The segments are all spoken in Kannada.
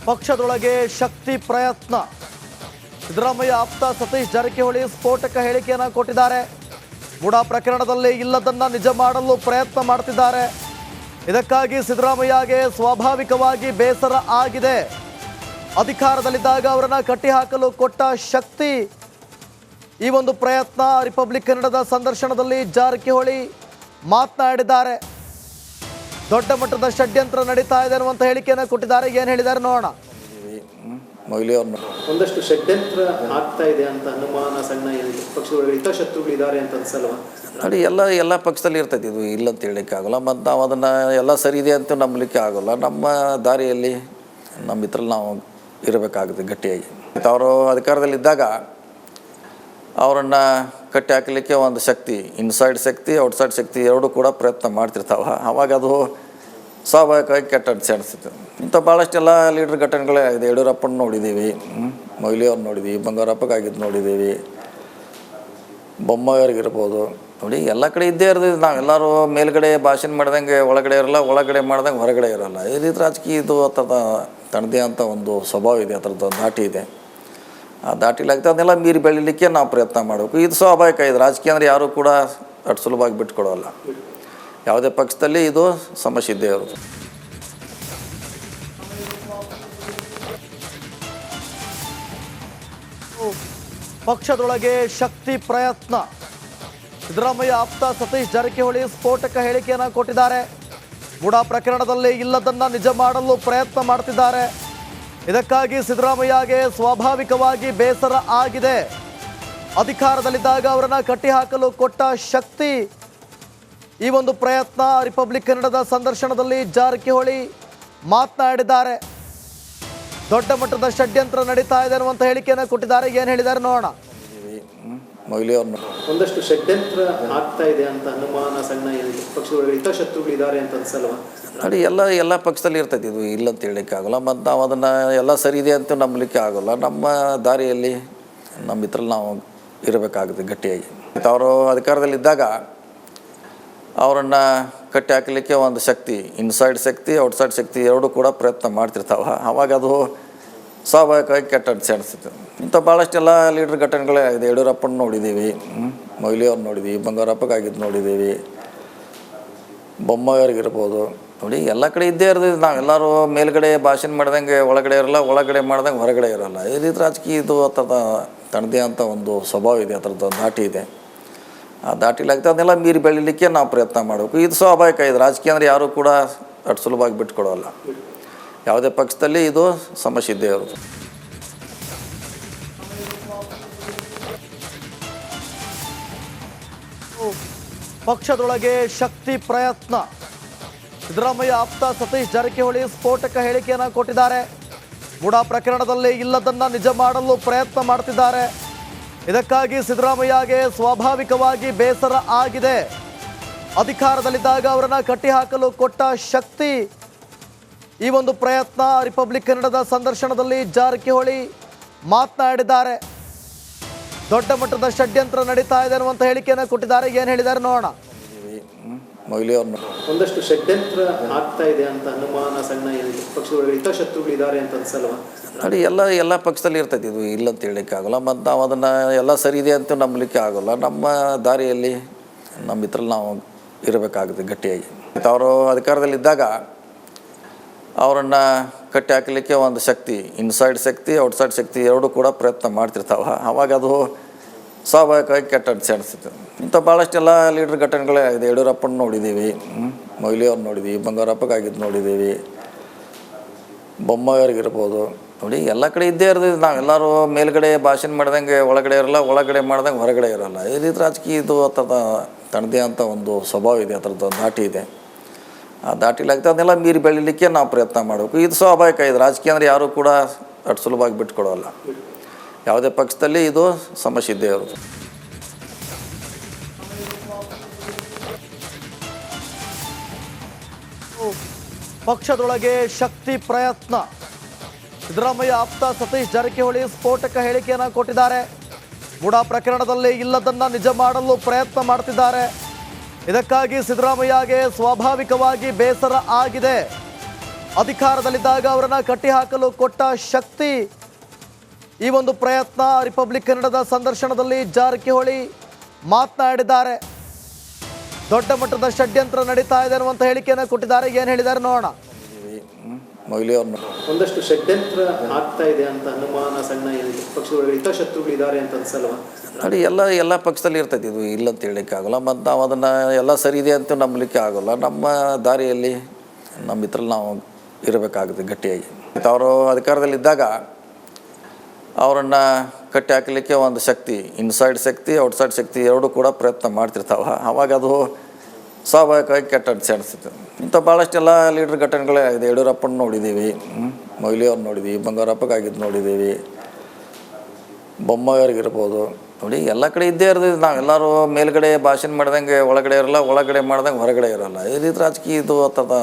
ಪಕ್ಷದೊಳಗೆ ಶಕ್ತಿ ಪ್ರಯತ್ನ. ಸಿದ್ದರಾಮಯ್ಯ ಆಪ್ತ ಸತೀಶ್ ಜಾರಕಿಹೊಳಿ ಸ್ಫೋಟಕ ಹೇಳಿಕೆಯನ್ನು ಕೊಟ್ಟಿದ್ದಾರೆ. ಬುಡಾ ಪ್ರಕರಣದಲ್ಲಿ ಇಲ್ಲದನ್ನ ನಿಜ ಮಾಡಲು ಪ್ರಯತ್ನ ಮಾಡ್ತಿದ್ದಾರೆ. ಇದಕ್ಕಾಗಿ ಸಿದ್ದರಾಮಯ್ಯಗೆ ಸ್ವಾಭಾವಿಕವಾಗಿ ಬೇಸರ ಆಗಿದೆ. ಅಧಿಕಾರದಲ್ಲಿದ್ದಾಗ ಅವರನ್ನ ಕಟ್ಟಿಹಾಕಲು ಕೊಟ್ಟ ಶಕ್ತಿ ಈ ಒಂದು ಪ್ರಯತ್ನ. ರಿಪಬ್ಲಿಕ್ ಕನ್ನಡದ ಸಂದರ್ಶನದಲ್ಲಿ ಜಾರಕಿಹೊಳಿ ಮಾತನಾಡಿದ್ದಾರೆ. ದೊಡ್ಡ ಮಟ್ಟದ ಷಡ್ಯಂತ್ರ ನಡೀತಾ ಇದೆ ಅನ್ನುವಂಥ ಹೇಳಿಕೆಯನ್ನು ಕೊಟ್ಟಿದ್ದಾರೆ. ಏನು ಹೇಳಿದ್ದಾರೆ ನೋಡೋಣ. ಒಂದಷ್ಟು ಷಡ್ಯಂತ್ರ ಆಗ್ತಾ ಇದೆ ಅಂತ ಅನುಮಾನ ಸಣ್ಣ ಪಕ್ಷಗಳ ಹಿತಶತ್ರುಗಳಿದ್ದಾರೆ ಅಂತ ಅನ್ಸಲ್ವಾ? ನೋಡಿ, ಎಲ್ಲ ಪಕ್ಷದಲ್ಲಿ ಇರ್ತೈತಿ, ಇದು ಇಲ್ಲ ಅಂತ ಹೇಳಲಿಕ್ಕೆ ಆಗೋಲ್ಲ. ಮತ್ತು ನಾವು ಅದನ್ನು ಎಲ್ಲ ಸರಿ ಇದೆ ಅಂತ ನಂಬಲಿಕ್ಕೆ ಆಗೋಲ್ಲ. ನಮ್ಮ ದಾರಿಯಲ್ಲಿ ನಮ್ಮ ಇದ್ರಲ್ಲಿ ನಾವು ಇರಬೇಕಾಗುತ್ತೆ ಗಟ್ಟಿಯಾಗಿ. ಅವರು ಅಧಿಕಾರದಲ್ಲಿದ್ದಾಗ ಅವರನ್ನು ಕಟ್ಟಿ ಹಾಕಲಿಕ್ಕೆ ಒಂದು ಶಕ್ತಿ, ಇನ್ಸೈಡ್ ಶಕ್ತಿ ಔಟ್ಸೈಡ್ ಶಕ್ತಿ ಎರಡೂ ಕೂಡ ಪ್ರಯತ್ನ ಮಾಡ್ತಿರ್ತಾವೆ. ಆವಾಗ ಅದು ಸ್ವಾಭಾವಿಕವಾಗಿ ಕೆಟ್ಟ ಅನಿಸುತ್ತೆ. ಇಂಥ ಭಾಳಷ್ಟೆಲ್ಲ ಲೀಡರ್ ಘಟನೆಗಳೇ ಇದೆ. ಯಡಿಯೂರಪ್ಪನ ನೋಡಿದ್ದೀವಿ, ಮೊಯ್ಲಿಯವ್ರು ನೋಡಿದ್ದೀವಿ, ಬಂಗಾರಪ್ಪಗಾಗಿದ್ದು ನೋಡಿದ್ದೀವಿ, ಬೊಮ್ಮಾಯಿಯವ್ರಿಗಿರ್ಬೋದು. ನೋಡಿ, ಎಲ್ಲ ಕಡೆ ಇದ್ದೇ ಇರೋದು. ನಾವೆಲ್ಲರೂ ಮೇಲ್ಗಡೆ ಭಾಷಣ ಮಾಡ್ದಂಗೆ ಒಳಗಡೆ ಇರೋಲ್ಲ, ಒಳಗಡೆ ಮಾಡ್ದಂಗೆ ಹೊರಗಡೆ ಇರೋಲ್ಲ. ಈ ರೀತಿ ರಾಜಕೀಯ ಇದು ಆ ಥರದ ತನ್ನದೇ ಅಂತ ಒಂದು ಸ್ವಭಾವ ಇದೆ, ಆ ಥರದ್ದು ದಾಟಿ ಇದೆ. ಆ ದಾಟಿಲಾಗ್ತದೆ ಅದನ್ನೆಲ್ಲ ಮೀರಿ ಬೆಳೀಲಿಕ್ಕೆ ನಾವು ಪ್ರಯತ್ನ ಮಾಡಬೇಕು. ಇದು ಸ್ವಾಭಾವಿಕ. ಇದು ರಾಜಕೀಯ ಅಂದರೆ ಯಾರೂ ಕೂಡ ಅಷ್ಟು ಸುಲಭವಾಗಿ ಬಿಟ್ಕೊಡೋಲ್ಲ. ಯಾವುದೇ ಪಕ್ಷದಲ್ಲಿ ಇದು ಸಮಸ್ಯೆ ಇದ್ದೇ ಇರೋದು. ಪಕ್ಷದೊಳಗೆ ಶಕ್ತಿ ಪ್ರಯತ್ನ. ಸಿದ್ದರಾಮಯ್ಯ ಆಪ್ತ ಸತೀಶ್ ಜಾರಕಿಹೊಳಿ ಸ್ಫೋಟಕ ಹೇಳಿಕೆಯನ್ನು ಕೊಟ್ಟಿದ್ದಾರೆ. ಬುಡಾ ಪ್ರಕರಣದಲ್ಲಿ ಇಲ್ಲದನ್ನ ನಿಜ ಮಾಡಲು ಪ್ರಯತ್ನ ಮಾಡ್ತಿದ್ದಾರೆ. ಇದಕ್ಕಾಗಿ ಸಿದ್ದರಾಮಯ್ಯಗೆ ಸ್ವಾಭಾವಿಕವಾಗಿ ಬೇಸರ ಆಗಿದೆ. ಅಧಿಕಾರದಲ್ಲಿದ್ದಾಗ ಅವರನ್ನ ಕಟ್ಟಿಹಾಕಲು ಕೊಟ್ಟ ಶಕ್ತಿ ಈ ಒಂದು ಪ್ರಯತ್ನ. ರಿಪಬ್ಲಿಕ್ ಕನ್ನಡದ ಸಂದರ್ಶನದಲ್ಲಿ ಜಾರಕಿಹೊಳಿ ಮಾತನಾಡಿದ್ದಾರೆ. ದೊಡ್ಡ ಮಟ್ಟದ ಷಡ್ಯಂತ್ರ ನಡೀತಾ ಇದೆ ಅನ್ನುವಂಥ ಹೇಳಿಕೆಯನ್ನು ಕೊಟ್ಟಿದ್ದಾರೆ. ಏನು ಹೇಳಿದ್ದಾರೆ ನೋಡೋಣ. ಒಂದಷ್ಟು ಷಡ್ಯಂತ್ರ ಆಗ್ತಾ ಇದೆ ಅಂತ ಅನುಮಾನ ಸಣ್ಣ ಪಕ್ಷಗಳ ಹಿತಶತ್ರುಗಳಿದ್ದಾರೆ ಅಂತ ಅನ್ಸಲ್ವಾ? ನೋಡಿ, ಎಲ್ಲ ಪಕ್ಷದಲ್ಲಿ ಇರ್ತೈತಿ, ಇದು ಇಲ್ಲ ಅಂತ ಹೇಳಲಿಕ್ಕೆ ಆಗೋಲ್ಲ. ಮತ್ತು ನಾವು ಅದನ್ನು ಎಲ್ಲ ಸರಿ ಇದೆ ಅಂತ ನಂಬಲಿಕ್ಕೆ ಆಗೋಲ್ಲ. ನಮ್ಮ ದಾರಿಯಲ್ಲಿ ನಮ್ಮ ಇದ್ರಲ್ಲಿ ನಾವು ಇರಬೇಕಾಗುತ್ತೆ ಗಟ್ಟಿಯಾಗಿ. ಅವರು ಅಧಿಕಾರದಲ್ಲಿದ್ದಾಗ ಅವರನ್ನು ಕಟ್ಟಿ ಹಾಕಲಿಕ್ಕೆ ಒಂದು ಶಕ್ತಿ, ಇನ್ಸೈಡ್ ಶಕ್ತಿ ಔಟ್ಸೈಡ್ ಶಕ್ತಿ ಎರಡೂ ಕೂಡ ಪ್ರಯತ್ನ ಮಾಡ್ತಿರ್ತಾವೆ. ಆವಾಗ ಅದು ಸ್ವಾಭಾವಿಕವಾಗಿ ಕೆಟ್ಟ ಅನಿಸುತ್ತೆ. ಇಂಥ ಭಾಳಷ್ಟೆಲ್ಲ ಲೀಡರ್ ಘಟನೆಗಳೇ ಇದೆ. ಯಡಿಯೂರಪ್ಪನ ನೋಡಿದ್ದೀವಿ, ಮೊಯ್ಲಿಯವ್ರು ನೋಡಿದ್ದೀವಿ, ಬಂಗಾರಪ್ಪಗಾಗಿದ್ದು ನೋಡಿದ್ದೀವಿ, ಬೊಮ್ಮಾಯಿಯವ್ರಿಗಿರ್ಬೋದು. ನೋಡಿ, ಎಲ್ಲ ಕಡೆ ಇದ್ದೇ ಇರೋದು. ನಾವೆಲ್ಲರೂ ಮೇಲ್ಗಡೆ ಭಾಷಣ ಮಾಡ್ದಂಗೆ ಒಳಗಡೆ ಇರೋಲ್ಲ, ಒಳಗಡೆ ಮಾಡ್ದಂಗೆ ಹೊರಗಡೆ ಇರೋಲ್ಲ. ಈ ರೀತಿ ರಾಜಕೀಯ ಇದು ಆ ಥರದ ತನ್ನದೇ ಅಂತ ಒಂದು ಸ್ವಭಾವ ಇದೆ, ಆ ಥರದ್ದು ದಾಟಿ ಇದೆ. ಆ ದಾಟಿಲಾಗ್ತದೆ ಅದನ್ನೆಲ್ಲ ಮೀರಿ ಬೆಳೀಲಿಕ್ಕೆ ನಾವು ಪ್ರಯತ್ನ ಮಾಡಬೇಕು. ಇದು ಸ್ವಾಭಾವಿಕ. ಇದು ರಾಜಕೀಯ ಅಂದರೆ ಯಾರೂ ಕೂಡ ಅಷ್ಟು ಸುಲಭವಾಗಿ ಬಿಟ್ಕೊಡೋಲ್ಲ. ಯಾವುದೇ ಪಕ್ಷದಲ್ಲಿ ಇದು ಸಮಸ್ಯೆ ಇದ್ದೇ ಇರೋದು. ಪಕ್ಷದೊಳಗೆ ಶಕ್ತಿ ಪ್ರಯತ್ನ. ಸಿದ್ದರಾಮಯ್ಯ ಆಪ್ತ ಸತೀಶ್ ಜಾರಕಿಹೊಳಿ ಸ್ಫೋಟಕ ಹೇಳಿಕೆಯನ್ನು ಕೊಟ್ಟಿದ್ದಾರೆ. ಬುಡಾ ಪ್ರಕರಣದಲ್ಲಿ ಇಲ್ಲದನ್ನ ನಿಜ ಮಾಡಲು ಪ್ರಯತ್ನ ಮಾಡ್ತಿದ್ದಾರೆ. ಇದಕ್ಕಾಗಿ ಸಿದ್ದರಾಮಯ್ಯಗೆ ಸ್ವಾಭಾವಿಕವಾಗಿ ಬೇಸರ ಆಗಿದೆ. ಅಧಿಕಾರದಲ್ಲಿದ್ದಾಗ ಅವರನ್ನ ಕಟ್ಟಿಹಾಕಲು ಕೊಟ್ಟ ಶಕ್ತಿ ಈ ಒಂದು ಪ್ರಯತ್ನ. ರಿಪಬ್ಲಿಕ್ ಕನ್ನಡದ ಸಂದರ್ಶನದಲ್ಲಿ ಜಾರಕಿಹೊಳಿ ಮಾತನಾಡಿದ್ದಾರೆ. ದೊಡ್ಡ ಮಟ್ಟದ ಷಡ್ಯಂತ್ರ ನಡೀತಾ ಇದೆ ಅನ್ನುವಂಥ ಹೇಳಿಕೆಯನ್ನು ಕೊಟ್ಟಿದ್ದಾರೆ. ಏನು ಹೇಳಿದ್ದಾರೆ ನೋಡೋಣ. ಒಂದಷ್ಟು ಷಡ್ಯಂತ್ರ ಆಗ್ತಾ ಇದೆ ಅಂತ ಅನುಮಾನ ಸಣ್ಣ ಪಕ್ಷಗಳ ಹಿತಶತ್ರುಗಳಿದ್ದಾರೆ ಅಂತ ಅನ್ಸಲ್ವಾ? ನೋಡಿ, ಎಲ್ಲ ಪಕ್ಷದಲ್ಲಿ ಇರ್ತೈತಿ, ಇದು ಇಲ್ಲ ಅಂತ ಹೇಳಲಿಕ್ಕೆ ಆಗೋಲ್ಲ. ಮತ್ತು ನಾವು ಅದನ್ನು ಎಲ್ಲ ಸರಿ ಇದೆ ಅಂತ ನಂಬಲಿಕ್ಕೆ ಆಗೋಲ್ಲ. ನಮ್ಮ ದಾರಿಯಲ್ಲಿ ನಮ್ಮ ಇದ್ರಲ್ಲಿ ನಾವು ಇರಬೇಕಾಗುತ್ತೆ ಗಟ್ಟಿಯಾಗಿ. ಅವರು ಅಧಿಕಾರದಲ್ಲಿದ್ದಾಗ ಅವರನ್ನು ಕಟ್ಟಿ ಹಾಕಲಿಕ್ಕೆ ಒಂದು ಶಕ್ತಿ, ಇನ್ಸೈಡ್ ಶಕ್ತಿ ಔಟ್ಸೈಡ್ ಶಕ್ತಿ ಎರಡೂ ಕೂಡ ಪ್ರಯತ್ನ ಮಾಡ್ತಿರ್ತಾವೆ. ಆವಾಗ ಅದು ಸ್ವಾಭಾವಿಕವಾಗಿ ಕೆಟ್ಟ ಅನಿಸುತ್ತೆ. ಇಂಥ ಭಾಳಷ್ಟೆಲ್ಲ ಲೀಡರ್ ಘಟನೆಗಳೇ ಇದೆ. ಯಡಿಯೂರಪ್ಪನ ನೋಡಿದ್ದೀವಿ, ಮೊಯ್ಲಿಯವ್ರು ನೋಡಿದ್ದೀವಿ, ಬಂಗಾರಪ್ಪಗಾಗಿದ್ದು ನೋಡಿದ್ದೀವಿ, ಬೊಮ್ಮಾಯಿಯವ್ರಿಗಿರ್ಬೋದು. ನೋಡಿ, ಎಲ್ಲ ಕಡೆ ಇದ್ದೇ ಇರೋದು. ನಾವೆಲ್ಲರೂ ಮೇಲ್ಗಡೆ ಭಾಷಣ ಮಾಡ್ದಂಗೆ ಒಳಗಡೆ ಇರೋಲ್ಲ, ಒಳಗಡೆ ಮಾಡ್ದಂಗೆ ಹೊರಗಡೆ ಇರೋಲ್ಲ. ಈ ರೀತಿ ರಾಜಕೀಯ ಇದು ಆ ಥರದ ತನ್ನದೇ ಅಂತ ಒಂದು ಸ್ವಭಾವ ಇದೆ, ಆ ಥರದ್ದು ದಾಟಿ ಇದೆ. ಆ ದಾಟಿಲಾಗ್ತದೆ ಅದನ್ನೆಲ್ಲ ಮೀರಿ ಬೆಳೀಲಿಕ್ಕೆ ನಾವು ಪ್ರಯತ್ನ ಮಾಡಬೇಕು. ಇದು ಸ್ವಾಭಾವಿಕ. ಇದು ರಾಜಕೀಯ ಅಂದರೆ ಯಾರೂ ಕೂಡ ಅಷ್ಟು ಸುಲಭವಾಗಿ ಬಿಟ್ಕೊಡೋಲ್ಲ. ಯಾವುದೇ ಪಕ್ಷದಲ್ಲಿ ಇದು ಸಮಸ್ಯೆ ಇದ್ದೇ ಇರೋದು. ಪಕ್ಷದೊಳಗೆ ಶಕ್ತಿ ಪ್ರಯತ್ನ. ಸಿದ್ದರಾಮಯ್ಯ ಆಪ್ತ ಸತೀಶ್ ಜಾರಕಿಹೊಳಿ ಸ್ಫೋಟಕ ಹೇಳಿಕೆಯನ್ನು ಕೊಟ್ಟಿದ್ದಾರೆ. ಬುಡಾ ಪ್ರಕರಣದಲ್ಲಿ ಇಲ್ಲದನ್ನ ನಿಜ ಮಾಡಲು ಪ್ರಯತ್ನ ಮಾಡ್ತಿದ್ದಾರೆ. ಇದಕ್ಕಾಗಿ ಸಿದ್ದರಾಮಯ್ಯಗೆ ಸ್ವಾಭಾವಿಕವಾಗಿ ಬೇಸರ ಆಗಿದೆ. ಅಧಿಕಾರದಲ್ಲಿದ್ದಾಗ ಅವರನ್ನ ಕಟ್ಟಿಹಾಕಲು ಕೊಟ್ಟ ಶಕ್ತಿ ಈ ಒಂದು ಪ್ರಯತ್ನ. ರಿಪಬ್ಲಿಕ್ ಕನ್ನಡದ ಸಂದರ್ಶನದಲ್ಲಿ ಜಾರಕಿಹೊಳಿ ಮಾತನಾಡಿದ್ದಾರೆ. ದೊಡ್ಡ ಮಟ್ಟದ ಷಡ್ಯಂತ್ರ ನಡೀತಾ ಇದೆ ಅನ್ನುವಂಥ ಹೇಳಿಕೆಯನ್ನು ಕೊಟ್ಟಿದ್ದಾರೆ. ಏನು ಹೇಳಿದ್ದಾರೆ ನೋಡೋಣ. ಮೊಯ್ಲಿ ಅವ್ರನ್ನ ಒಂದಷ್ಟು ಷಡ್ಯಂತ್ರ ಆಗ್ತಾ ಇದೆ ಅಂತ ಅನುಮಾನ ಸಣ್ಣ ಪಕ್ಷದೊಳಗೆ ಹಿತಶತ್ರುಗಳಿದ್ದಾರೆ ಅಂತ ಅನ್ಸಲ್ವಾ? ನೋಡಿ, ಎಲ್ಲ ಪಕ್ಷದಲ್ಲಿ ಇರ್ತೈತಿ, ಇದು ಇಲ್ಲ ಅಂತ ಹೇಳಲಿಕ್ಕೆ ಆಗೋಲ್ಲ. ಮತ್ತು ನಾವು ಅದನ್ನು ಎಲ್ಲ ಸರಿ ಇದೆ ಅಂತ ನಂಬಲಿಕ್ಕೆ ಆಗೋಲ್ಲ. ನಮ್ಮ ದಾರಿಯಲ್ಲಿ ನಮ್ಮ ಇದ್ರಲ್ಲಿ ನಾವು ಇರಬೇಕಾಗುತ್ತೆ ಗಟ್ಟಿಯಾಗಿ. ಅವರು ಅಧಿಕಾರದಲ್ಲಿದ್ದಾಗ ಅವರನ್ನು ಕಟ್ಟಿ ಹಾಕಲಿಕ್ಕೆ ಒಂದು ಶಕ್ತಿ, ಇನ್ಸೈಡ್ ಶಕ್ತಿ ಔಟ್ಸೈಡ್ ಶಕ್ತಿ ಎರಡೂ ಕೂಡ ಪ್ರಯತ್ನ ಮಾಡ್ತಿರ್ತಾವೆ. ಆವಾಗ ಅದು ಸ್ವಾಭಾವಿಕವಾಗಿ ಕೆಟ್ಟ ಅನಿಸುತ್ತೆ. ಇಂಥ ಭಾಳಷ್ಟೆಲ್ಲ ಲೀಡರ್ ಘಟನೆಗಳೇ ಇದೆ. ಯಡಿಯೂರಪ್ಪನ ನೋಡಿದ್ದೀವಿ, ಮೊಯ್ಲಿ ಅವ್ರು ನೋಡಿದ್ದೀವಿ, ಬಂಗಾರಪ್ಪಗಾಗಿದ್ದು ನೋಡಿದ್ದೀವಿ, ಬೊಮ್ಮಾಯಿಯವ್ರಿಗಿರ್ಬೋದು. ನೋಡಿ, ಎಲ್ಲ ಕಡೆ ಇದ್ದೇ ಇರೋದು. ನಾವೆಲ್ಲರೂ ಮೇಲ್ಗಡೆ ಭಾಷಣ ಮಾಡ್ದಂಗೆ ಒಳಗಡೆ ಇರಲ್ಲ, ಒಳಗಡೆ ಮಾಡ್ದಂಗೆ ಹೊರಗಡೆ ಇರೋಲ್ಲ. ಈ ರೀತಿ ರಾಜಕೀಯ ಇದು ಆ ಥರದ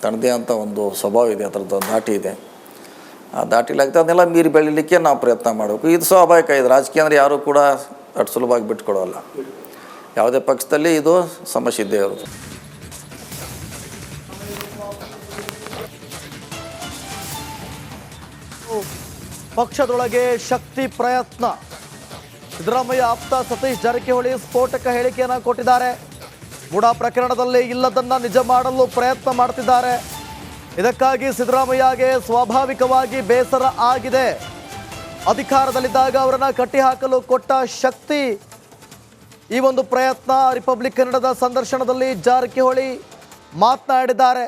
ತನ್ನದೇ ಅಂತ ಒಂದು ಸ್ವಭಾವ ಇದೆ, ಆ ಥರದ್ದು ದಾಟಿ ಇದೆ. ಆ ದಾಟಿಲಾಗ್ತದೆ ಅದನ್ನೆಲ್ಲ ಮೀರಿ ಬೆಳೀಲಿಕ್ಕೆ ನಾವು ಪ್ರಯತ್ನ ಮಾಡಬೇಕು. ಇದು ಸ್ವಾಭಾವಿಕ. ಇದು ರಾಜಕೀಯ ಅಂದರೆ ಯಾರೂ ಕೂಡ ಅಷ್ಟು ಸುಲಭವಾಗಿ ಬಿಟ್ಕೊಡೋಲ್ಲ. ಯಾವುದೇ ಪಕ್ಷದಲ್ಲಿ ಇದು ಸಮಸ್ಯೆ ಇದ್ದೇ ಇರೋದು. ಪಕ್ಷದೊಳಗೆ ಶಕ್ತಿ ಪ್ರಯತ್ನ. ಸಿದ್ದರಾಮಯ್ಯ ಆಪ್ತ ಸತೀಶ್ ಜಾರಕಿಹೊಳಿ ಸ್ಫೋಟಕ ಹೇಳಿಕೆಯನ್ನು ಕೊಟ್ಟಿದ್ದಾರೆ. ಬುಡಾ ಪ್ರಕರಣದಲ್ಲಿ ಇಲ್ಲದನ್ನ ನಿಜ ಮಾಡಲು ಪ್ರಯತ್ನ ಮಾಡ್ತಿದ್ದಾರೆ. ಇದಕ್ಕಾಗಿ ಸಿದ್ದರಾಮಯ್ಯಗೆ ಸ್ವಾಭಾವಿಕವಾಗಿ ಬೇಸರ ಆಗಿದೆ. ಅಧಿಕಾರದಲ್ಲಿದ್ದಾಗ ಅವರನ್ನ ಕಟ್ಟಿಹಾಕಲು ಕೊಟ್ಟ ಶಕ್ತಿ ಈ ಒಂದು ಪ್ರಯತ್ನ. ರಿಪಬ್ಲಿಕ್ ಕನ್ನಡದ ಸಂದರ್ಶನದಲ್ಲಿ ಜಾರಕಿಹೊಳಿ ಮಾತನಾಡಿದ್ದಾರೆ.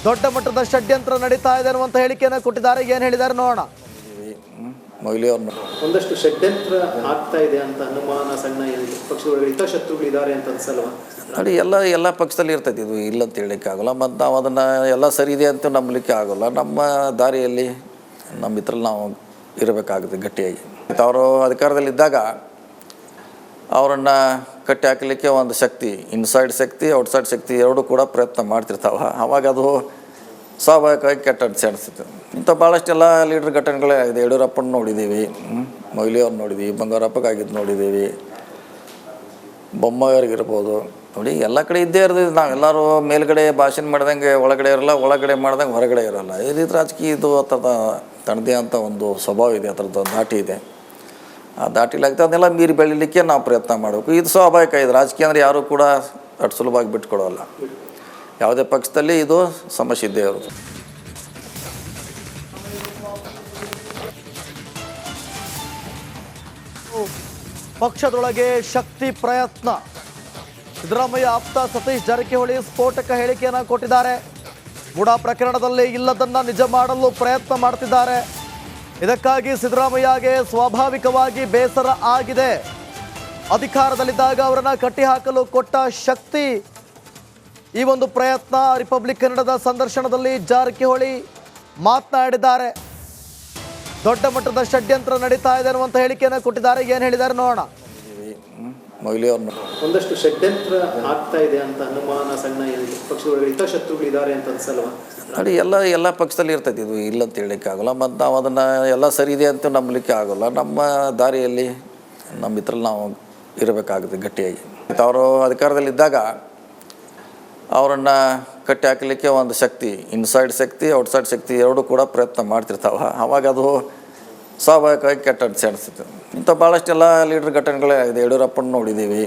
ದೊಡ್ಡ ಮಟ್ಟದ ಷಡ್ಯಂತ್ರ ನಡೀತಾ ಇದೆ ಅನ್ನುವಂಥ ಹೇಳಿಕೆಯನ್ನು ಕೊಟ್ಟಿದ್ದಾರೆ. ಏನು ಹೇಳಿದ್ದಾರೆ ನೋಡೋಣ. ಮೊಯ್ಲಿ ಅವ್ರನ್ನ ಒಂದಷ್ಟು ಷಡ್ಯಂತ್ರ ಆಗ್ತಾ ಇದೆ ಅಂತ ಅನುಮಾನ ಸಣ್ಣ ಪಕ್ಷದೊಳಗೆ ಹಿತಶತ್ರುಗಳಿದ್ದಾರೆ ಅಂತ ಅನ್ಸಲ್ವಾ? ನೋಡಿ, ಎಲ್ಲ ಪಕ್ಷದಲ್ಲಿ ಇರ್ತೈತಿ, ಇದು ಇಲ್ಲ ಅಂತ ಹೇಳಲಿಕ್ಕೆ ಆಗೋಲ್ಲ. ಮತ್ತು ನಾವು ಅದನ್ನು ಎಲ್ಲ ಸರಿ ಇದೆ ಅಂತ ನಂಬಲಿಕ್ಕೆ ಆಗೋಲ್ಲ. ನಮ್ಮ ದಾರಿಯಲ್ಲಿ ನಮ್ಮ ಇದ್ರಲ್ಲಿ ನಾವು ಇರಬೇಕಾಗುತ್ತೆ ಗಟ್ಟಿಯಾಗಿ. ಅವರು ಅಧಿಕಾರದಲ್ಲಿದ್ದಾಗ ಅವರನ್ನು ಕಟ್ಟಿ ಹಾಕಲಿಕ್ಕೆ ಒಂದು ಶಕ್ತಿ, ಇನ್ಸೈಡ್ ಶಕ್ತಿ ಔಟ್ಸೈಡ್ ಶಕ್ತಿ ಎರಡೂ ಕೂಡ ಪ್ರಯತ್ನ ಮಾಡ್ತಿರ್ತಾವೆ. ಆವಾಗ ಅದು ಸ್ವಾಭಾವಿಕವಾಗಿ ಕೆಟ್ಟ ಅನಿಸುತ್ತೆ. ಇಂಥ ಭಾಳಷ್ಟೆಲ್ಲ ಲೀಡರ್ ಘಟನೆಗಳೇ ಇದೆ. ಯಡಿಯೂರಪ್ಪನ ನೋಡಿದ್ದೀವಿ, ಮೊಯ್ಲಿ ಅವ್ರು ನೋಡಿದ್ದೀವಿ, ಬಂಗಾರಪ್ಪಗಾಗಿದ್ದು ನೋಡಿದ್ದೀವಿ, ಬೊಮ್ಮಾಯಿಯವ್ರಿಗಿರ್ಬೋದು. ನೋಡಿ, ಎಲ್ಲ ಕಡೆ ಇದ್ದೇ ಇರೋದು. ನಾವೆಲ್ಲರೂ ಮೇಲ್ಗಡೆ ಭಾಷಣ ಮಾಡ್ದಂಗೆ ಒಳಗಡೆ ಇರಲ್ಲ, ಒಳಗಡೆ ಮಾಡ್ದಂಗೆ ಹೊರಗಡೆ ಇರೋಲ್ಲ. ಈ ರೀತಿ ರಾಜಕೀಯ ಇದು ಆ ಥರದ ತನ್ನದೇ ಅಂತ ಒಂದು ಸ್ವಭಾವ ಇದೆ, ಆ ಥರದ್ದು ದಾಟಿ ಇದೆ. ಆ ದಾಟಿಲಾಗ್ತದೆ ಅದನ್ನೆಲ್ಲ ಮೀರಿ ಬೆಳೀಲಿಕ್ಕೆ ನಾವು ಪ್ರಯತ್ನ ಮಾಡಬೇಕು. ಇದು ಸ್ವಾಭಾವಿಕ. ಇದು ರಾಜಕೀಯ ಅಂದರೆ ಯಾರೂ ಕೂಡ ಅಷ್ಟು ಸುಲಭವಾಗಿ ಬಿಟ್ಕೊಡೋಲ್ಲ. ಯಾವುದೇ ಪಕ್ಷದಲ್ಲಿ ಇದು ಸಮಸ್ಯೆ ಇದ್ದೇ ಇರೋದು. ಪಕ್ಷದೊಳಗೆ ಶಕ್ತಿ ಪ್ರಯತ್ನ. ಸಿದ್ದರಾಮಯ್ಯ ಆಪ್ತ ಸತೀಶ್ ಜಾರಕಿಹೊಳಿ ಸ್ಫೋಟಕ ಹೇಳಿಕೆಯನ್ನು ಕೊಟ್ಟಿದ್ದಾರೆ. ಬುಡಾ ಪ್ರಕರಣದಲ್ಲಿ ಇಲ್ಲದನ್ನ ನಿಜ ಮಾಡಲು ಪ್ರಯತ್ನ ಮಾಡ್ತಿದ್ದಾರೆ. ಇದಕ್ಕಾಗಿ ಸಿದ್ದರಾಮಯ್ಯಗೆ ಸ್ವಾಭಾವಿಕವಾಗಿ ಬೇಸರ ಆಗಿದೆ. ಅಧಿಕಾರದಲ್ಲಿದ್ದಾಗ ಅವರನ್ನ ಕಟ್ಟಿಹಾಕಲು ಕೊಟ್ಟ ಶಕ್ತಿ ಈ ಒಂದು ಪ್ರಯತ್ನ. ರಿಪಬ್ಲಿಕ್ ಕನ್ನಡದ ಸಂದರ್ಶನದಲ್ಲಿ ಜಾರಕಿಹೊಳಿ ಮಾತನಾಡಿದ್ದಾರೆ. ದೊಡ್ಡ ಮಟ್ಟದ ಷಡ್ಯಂತ್ರ ನಡೀತಾ ಇದೆ ಅನ್ನುವಂಥ ಹೇಳಿಕೆಯನ್ನು ಕೊಟ್ಟಿದ್ದಾರೆ. ಏನು ಹೇಳಿದ್ದಾರೆ ನೋಡೋಣ. ಮೊಯ್ಲಿ ಅವ್ರನ್ನ ಒಂದಷ್ಟು ಷಡ್ಯಂತ್ರ ಆಗ್ತಾ ಇದೆ ಅಂತ ಅನುಮಾನ ಸಣ್ಣ ಪಕ್ಷದೊಳಗೆ ಹಿತಶತ್ರುಗಳಿದ್ದಾರೆ ಅಂತ ಅನ್ಸಲ್ವಾ? ನೋಡಿ, ಎಲ್ಲ ಪಕ್ಷದಲ್ಲಿ ಇರ್ತೈತಿ, ಇದು ಇಲ್ಲ ಅಂತ ಹೇಳಲಿಕ್ಕೆ ಆಗೋಲ್ಲ. ಮತ್ತು ನಾವು ಅದನ್ನು ಎಲ್ಲ ಸರಿ ಇದೆ ಅಂತ ನಂಬಲಿಕ್ಕೆ ಆಗೋಲ್ಲ. ನಮ್ಮ ದಾರಿಯಲ್ಲಿ ನಮ್ಮ ಇದ್ರಲ್ಲಿ ನಾವು ಇರಬೇಕಾಗುತ್ತೆ ಗಟ್ಟಿಯಾಗಿ. ಅವರು ಅಧಿಕಾರದಲ್ಲಿದ್ದಾಗ ಅವರನ್ನು ಕಟ್ಟಿ ಹಾಕಲಿಕ್ಕೆ ಒಂದು ಶಕ್ತಿ, ಇನ್ಸೈಡ್ ಶಕ್ತಿ ಔಟ್ಸೈಡ್ ಶಕ್ತಿ ಎರಡೂ ಕೂಡ ಪ್ರಯತ್ನ ಮಾಡ್ತಿರ್ತಾವೆ. ಆವಾಗ ಅದು ಸ್ವಾಭಾವಿಕವಾಗಿ ಕೆಟ್ಟ ಅನಿಸುತ್ತೆ. ಇಂಥ ಭಾಳಷ್ಟೆಲ್ಲ ಲೀಡರ್ ಘಟನೆಗಳೇ ಇದೆ. ಯಡಿಯೂರಪ್ಪನ ನೋಡಿದ್ದೀವಿ,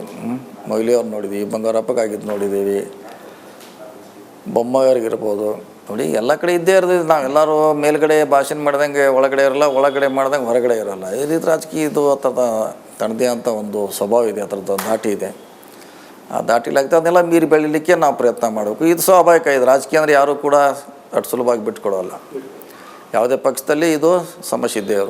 ಮೊಯ್ಲಿ ಅವ್ರು ನೋಡಿದ್ದೀವಿ, ಬಂಗಾರಪ್ಪಗಾಗಿದ್ದು ನೋಡಿದ್ದೀವಿ, ಬೊಮ್ಮಾಯಿಯವ್ರಿಗಿರ್ಬೋದು. ನೋಡಿ, ಎಲ್ಲ ಕಡೆ ಇದ್ದೇ ಇರೋದು. ನಾವೆಲ್ಲರೂ ಮೇಲ್ಗಡೆ ಭಾಷಣ ಮಾಡ್ದಂಗೆ ಒಳಗಡೆ ಇರಲ್ಲ, ಒಳಗಡೆ ಮಾಡ್ದಂಗೆ ಹೊರಗಡೆ ಇರೋಲ್ಲ. ಈ ರೀತಿ ರಾಜಕೀಯ ಇದು ಆ ಥರದ ತನ್ನದೇ ಅಂತ ಒಂದು ಸ್ವಭಾವ ಇದೆ, ಆ ಥರದ್ದು ದಾಟಿ ಇದೆ. ಆ ದಾಟಿಲಾಗ್ತದೆ ಅದನ್ನೆಲ್ಲ ಮೀರಿ ಬೆಳೀಲಿಕ್ಕೆ ನಾವು ಪ್ರಯತ್ನ ಮಾಡಬೇಕು. ಇದು ಸ್ವಾಭಾವಿಕ. ಇದು ರಾಜಕೀಯ ಅಂದರೆ ಯಾರೂ ಕೂಡ ಅಷ್ಟು ಸುಲಭವಾಗಿ ಬಿಟ್ಕೊಡೋಲ್ಲ. ಯಾವುದೇ ಪಕ್ಷದಲ್ಲಿ ಇದು ಸಮಸ್ಯೆ ಇದ್ದೇ ಇರೋದು.